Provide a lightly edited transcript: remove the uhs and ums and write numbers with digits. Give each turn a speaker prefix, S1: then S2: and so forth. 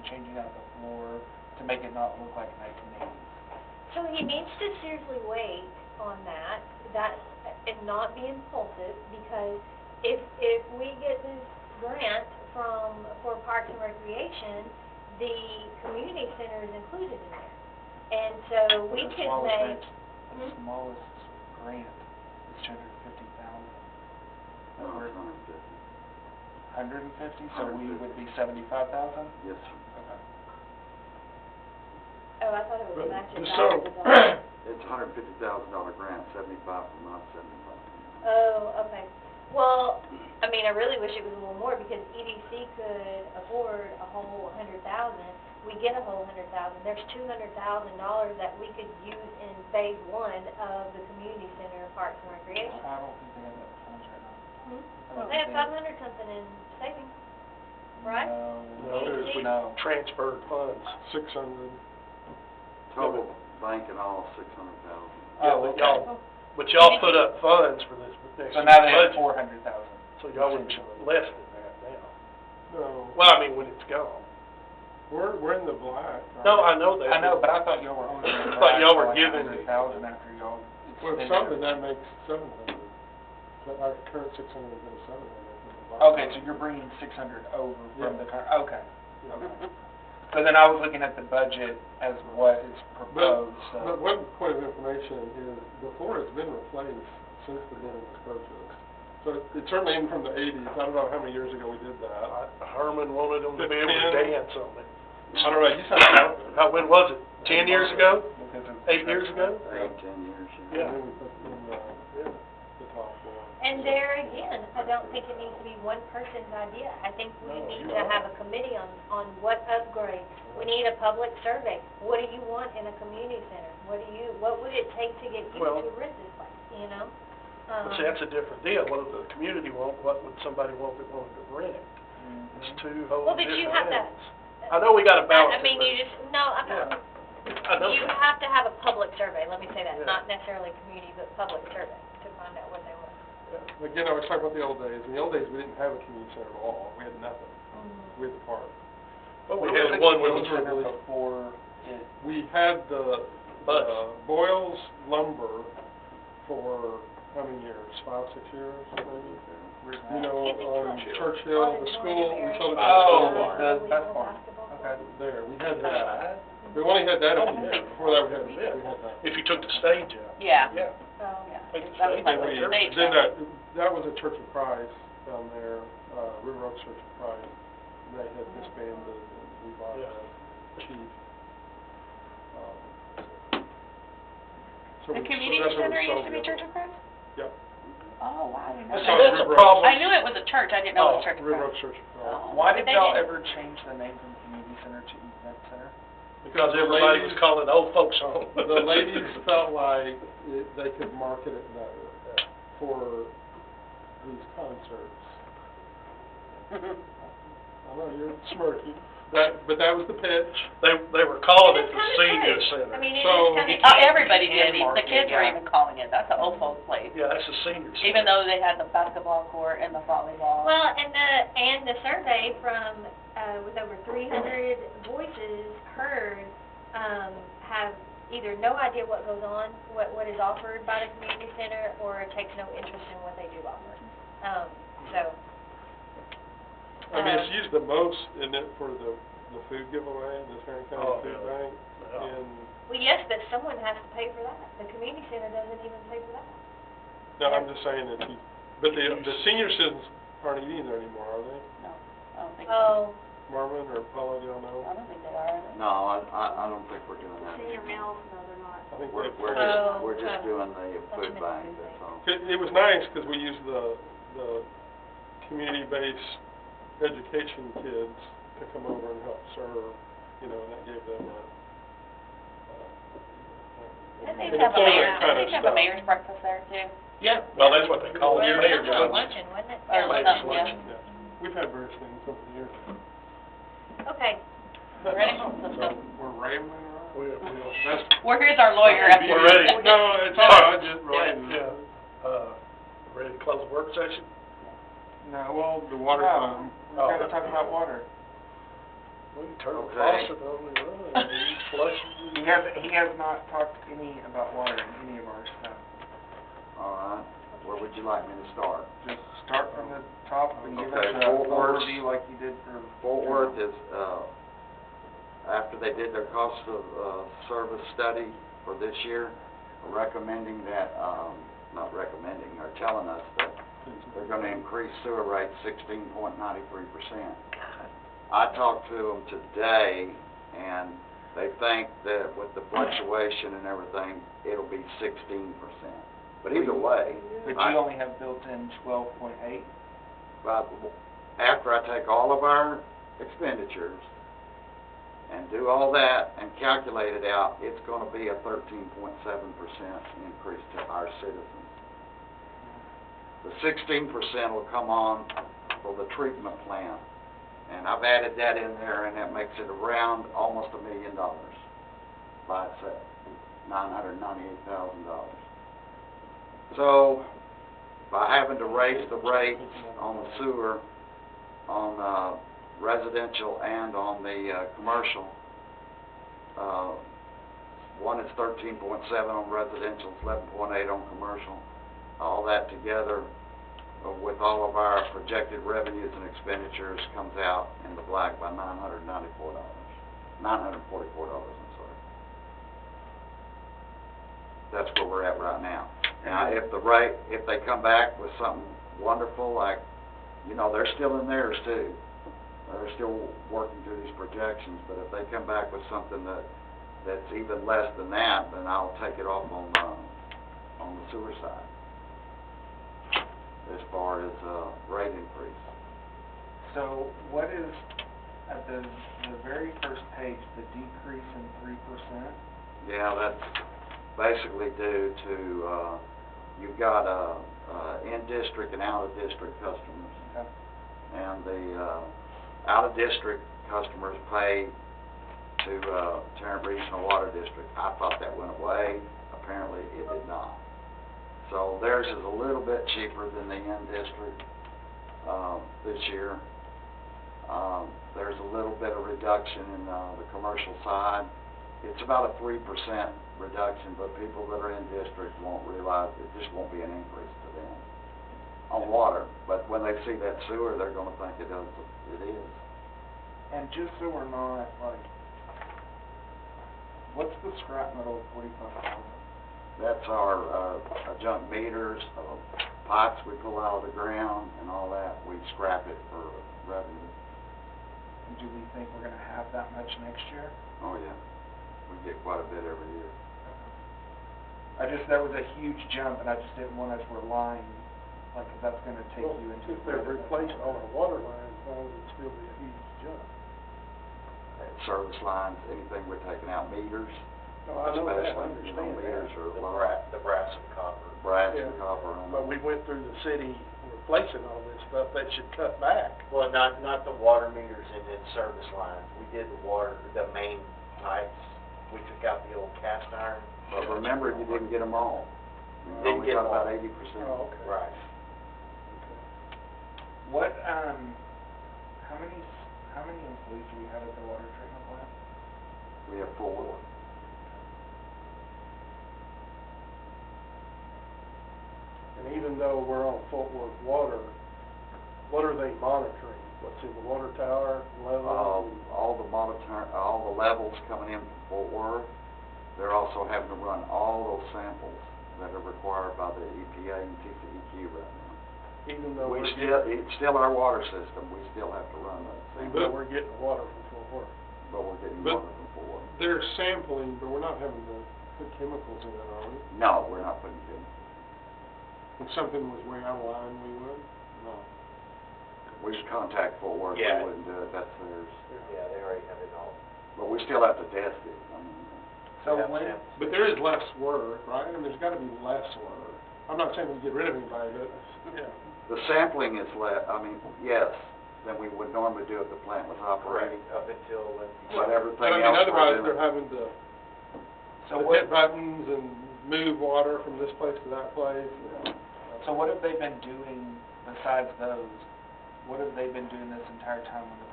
S1: changing out the floor to make it not look like 1980s.
S2: So he needs to seriously wait on that, and not be impulsive, because if we get this grant for Parks and Recreation, the community center is included in there. And so we could make...
S1: The smallest grant is $250,000.
S3: No,
S1: We're
S3: it's
S1: 150, so we would be 75,000?
S3: Yes, sir.
S1: Okay.
S2: Oh, I thought it was matching
S4: So-
S2: $1,000.
S3: It's $150,000 grant, 75 from us, 75 from them.
S2: Oh, okay. Well, I mean, I really wish it was a little more, because EDC could afford a whole 100,000. We get a whole 100,000. There's $200,000 that we could use in phase 1 of the community center, Parks and Recreation.
S1: I don't think they have that funds right now.
S2: Hmm? They have 500 something in savings, right?
S4: No, it was we
S1: No.
S4: transferred funds. 600.
S3: Total bank and all, 600,000.
S1: Oh,
S4: but
S1: okay.
S4: But y'all put up funds for this next
S1: So now they have
S4: budget.
S1: 400,000.
S4: So y'all would be less than that now.
S5: No,
S4: Well, I mean, when it's gone.
S5: we're in the black. Right?
S4: No, I know that.
S1: I know, but I thought y'all were only
S4: I thought y'all were giving-
S1: 100,000 after y'all.
S5: With
S1: expended
S5: something, that
S1: everything.
S5: makes 700. But our current 600 is in 700 from the black.
S1: Okay, so you're bringing 600 over from
S5: Yeah.
S1: the current, okay. So then I was looking at the budget as what is proposed,
S5: But
S1: so.
S5: one point of information is the floor has been replaced since the building was purchased. So it's certainly in from the 80s. I don't know how many years ago we did that.
S4: Herman wanted them to be able to
S5: 10.
S4: dance on it.
S5: I don't know, you said that.
S4: When was it? 10 years ago?
S1: Because of-
S4: 8 years ago?
S3: 8, 10 years,
S5: And
S4: Yeah.
S5: then we put in the top floor.
S2: And there again, I don't think it needs to be one person's idea. I think we
S5: No,
S2: need
S5: you're
S2: to
S5: right.
S2: have a committee on what upgrade. We need a public survey. What do you want in a community center? What would it take to get you
S4: Well-
S2: to rent this place, you know?
S4: But see, that's a different deal. What would the community want? What would somebody want that wanted to rent it? It's two whole
S2: Well, but you
S4: different
S2: have to...
S4: animals. I know we gotta balance
S2: I mean,
S4: it,
S2: you just, no, I'm
S4: Yeah.
S2: not...
S4: I know
S2: You
S4: that.
S2: have to have a public survey, let me say that,
S4: Yeah.
S2: not necessarily community, but public survey to find out what they want.
S5: Again, I was talking about the old days. In the old days, we didn't have a community center at all. We had nothing. We had the park.
S4: But we
S1: What was
S4: had
S1: the
S4: one with
S1: community center
S5: really-
S1: before it,
S5: We had the
S4: Bus.
S5: Boyle's lumber for how many years? 5, 6 years, maybe?
S1: where's
S5: You
S1: that?
S5: know,
S2: It's in
S5: on
S2: Churchill.
S5: Churchill, the school, we sold it to the
S1: Oh,
S5: school.
S1: the basketball. Okay.
S5: There, we had that. We only had that up here. Before that, we had that.
S4: If you took the stage out.
S6: Yeah.
S4: Yeah.
S6: Yeah.
S4: Take the
S6: That was
S4: stage
S6: my
S4: out.
S5: And we,
S6: stage
S5: then
S6: show.
S5: that was a Church of Christ down there, River Oaks Church of Christ. They had disbanded, and we bought
S4: Yeah.
S5: the chief.
S6: The community center used to be Church of Christ?
S5: Yep.
S6: Oh, wow, I didn't know
S4: See,
S6: that.
S4: that's a problem.
S6: I knew it was a church, I didn't know it was Church of
S5: River
S6: Christ.
S5: Oaks Church of Christ.
S6: Oh.
S1: Why
S6: But
S1: did
S6: they
S1: y'all
S6: didn't-
S1: ever change the name from community center to event center?
S4: Because everybody was calling old folks home.
S5: The ladies felt like they could market it better for these concerts. I know, you're smirking. But that was the pitch.
S4: They were calling it
S2: It's
S4: the
S2: kinda
S4: senior
S2: true.
S4: center.
S2: I mean, it
S5: So-
S2: is kind of...
S6: Everybody did,
S1: And
S6: the kids were
S1: market,
S6: even calling it, that's an old folks place.
S4: Yeah, that's the senior center.
S6: Even though they had the basketball court and the volleyball.
S2: Well, and the survey from, with over 300 voices heard, have either no idea what goes on, what is offered by the community center, or takes no interest in what they do offer. So,
S5: I mean, it's used the most in it for the food giveaway, the Tarrant County
S4: Oh,
S5: Food
S4: yeah.
S5: Bank.
S4: Yeah.
S5: And,
S2: well, yes, but someone has to pay for that. The community center doesn't even pay for that.
S5: no, I'm just saying that but the senior citizens aren't eating there anymore, are they?
S6: No, I don't think so.
S2: Oh,
S5: Marvin or Paula, do y'all know?
S6: I don't think they are, are they?
S3: No, I don't think we're doing that.
S2: senior meals, no, they're not.
S5: I think
S3: We're
S2: Oh,
S3: just
S2: okay.
S3: doing the food
S2: That's
S3: bank,
S2: amazing.
S3: that's all.
S5: It was nice because we used the community-based education kids to come over and help serve, you know, and that gave them
S6: Didn't they
S5: an
S6: have a
S5: employment
S6: mayor's,
S5: kind
S6: didn't
S5: of
S6: they have a
S5: stuff.
S6: mayor's breakfast there too?
S4: Yeah, well, that's what they call
S2: Well,
S4: it,
S2: it
S4: mayor
S2: was a
S4: jobs.
S2: luncheon, wasn't it?
S6: Or
S2: Yeah,
S6: something,
S2: luncheon.
S6: yeah.
S5: Yeah. We've had various things over the years.
S2: Okay.
S6: Ready? Let's go.
S5: We're rambling around.
S4: That's,
S6: Here's our lawyer after.
S4: We're ready.
S5: No, it's
S6: Well,
S5: not, just writing.
S4: yeah, ready to close the work session?
S5: No, well, the water
S1: No.
S5: fund.
S1: We're gonna talk about water.
S4: We turn the
S3: Okay.
S4: faucet on and run, and you flush it.
S1: He has not talked any about water in any of our stuff.
S3: All right, where would you like me to start?
S1: Just start from the top and give us
S3: Okay,
S1: an
S3: Fort Worth.
S1: overview like you did for.
S3: Fort Worth is, after they did their cost of, service study for this year, recommending that, not recommending, are telling us that they're gonna increase sewer rates 16.93%. I talked to them today, and they think that with the fluctuation and everything, it'll be 16%. But either way,
S1: But
S3: I-
S1: you only have built in 12.8.
S3: but after I take all of our expenditures and do all that and calculate it out, it's gonna be a 13.7% increase to our citizens. The 16% will come on for the treatment plant, and I've added that in there, and that makes it around almost $1 million by itself, $998,000. So, by having to raise the rates on the sewer, on residential and on the commercial, one is 13.7 on residential, 11.8 on commercial. All that together, with all of our projected revenues and expenditures, comes out in the black by $994. $944, I'm sorry. That's where we're at right now. Now, if they come back with something wonderful, like, you know, they're still in theirs too. They're still working through these projections, but if they come back with something that's even less than that, then I'll take it off on the sewer side, as far as rate increase.
S1: So what is, at the very first page, the decrease in 3%?
S3: Yeah, that's basically due to, you've got in-district and out-of-district customers.
S1: Okay.
S3: And the out-of-district customers pay to Tarrant Regional Water District. I thought that went away. Apparently, it did not. So theirs is a little bit cheaper than the in-district this year. There's a little bit of reduction in the commercial side. It's about a 3% reduction, but people that are in district won't realize it just won't be an increase to them on water. But when they see that sewer, they're going to think it is.
S1: And just so we're not, like, what's the scrap metal of 45,000?
S3: That's our junk meters, pipes we pull out of the ground and all that. We scrap it for revenue.
S1: And do we think we're gonna have that much next year?
S3: Oh, yeah. We get quite a bit every year.
S1: That was a huge jump, and I just didn't want us relying, like, if that's gonna take
S4: Well,
S1: you into.
S4: if they're replacing all our water lines, why would it still be a huge jump?
S3: Service lines, anything we're taking out, meters,
S4: No, I know that, I
S3: especially, you know,
S4: understand
S3: meters
S4: that.
S3: are a lot.
S7: The brass and copper.
S3: Brass
S4: Yeah.
S3: and copper on
S4: But
S3: them.
S4: we went through the city replacing all this stuff, they should cut back.
S7: Well, not the water meters and service lines. We did the main pipes. We took out the old cast iron.
S3: But remember, you didn't get them all. You
S7: Didn't
S3: only
S7: get
S3: got
S7: them all.
S3: about 80%.
S4: Oh, okay.
S7: Right.
S1: What, how many employees do we have at the water treatment plant?
S3: We have 4.
S4: And even though we're on Fort Worth Water, what are they monitoring? What's in the water tower level?
S3: All the levels coming in from Fort Worth, they're also having to run all those samples that are required by the EPA and TCEQ right now.
S4: Even though
S3: It's still our water system, we still have to run those
S4: even
S3: samples,
S4: though we're getting water from Fort Worth.
S3: but we're getting
S5: But-
S3: water from Fort Worth.
S5: They're sampling, but we're not having to put chemicals in it, are we?
S3: No, we're not putting it in.
S5: If something was way out of line, we would? No.
S3: We should contact Fort Worth, we
S7: Yeah.
S3: wouldn't do it, that's theirs.
S7: Yeah, they already have it all.
S3: But we still have to test it, I mean,
S1: So
S7: Yeah,
S1: when,
S7: yeah.
S5: But there is less work, right? I mean, there's gotta be less work. I'm not saying we get rid of anybody, but, yeah.
S3: the sampling is yes, than we would normally do if the plant was operating,
S7: Up until when.
S3: but everything
S5: But I mean,
S3: else we're
S5: otherwise,
S3: doing.
S5: they're having to
S1: so
S5: hit
S1: what,
S5: buttons and move water from this place to that place.
S1: so what have they been doing besides those? What have they been doing this entire time when the